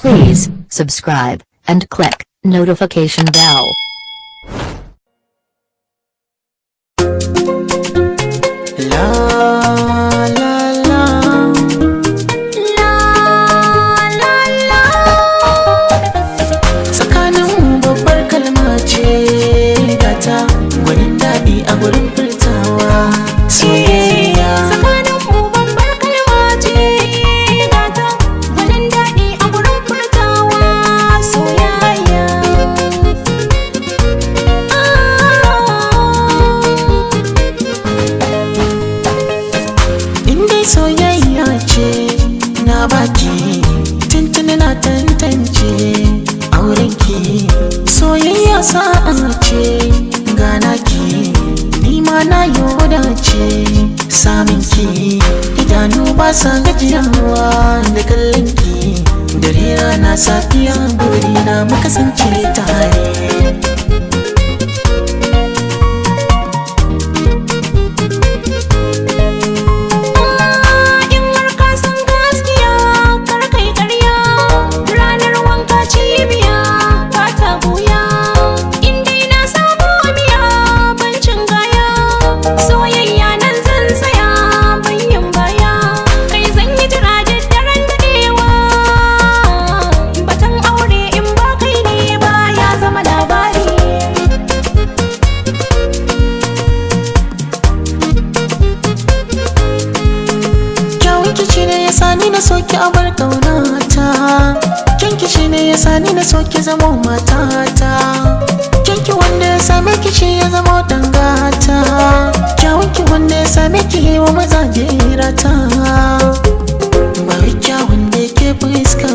Please subscribe and click notification bell. Tsakanin babbar kalma ce gata gwanin daɗi a gurin furtawa soyayya. Tsakanin babbar kalma ce gata gwanin daɗi a gurin furtawa soyayya. Indai soyayya ce na baki tuntuni na tantance aurenki. Soyayya sa'a ce gana ki nima na yoda ce saminki. Idanu ba sa gajiyawa da kallon ki dare rana safiya burina mu kasance tare. Sani na soki abar kaunata, kyanki shi ne ya sani na soki zama matata. Kyanki wanda ya same ki shi ya zama dangata, kyawunki wanda ya same ki yi wa mazaje rata. Bari kyawun da ke fuska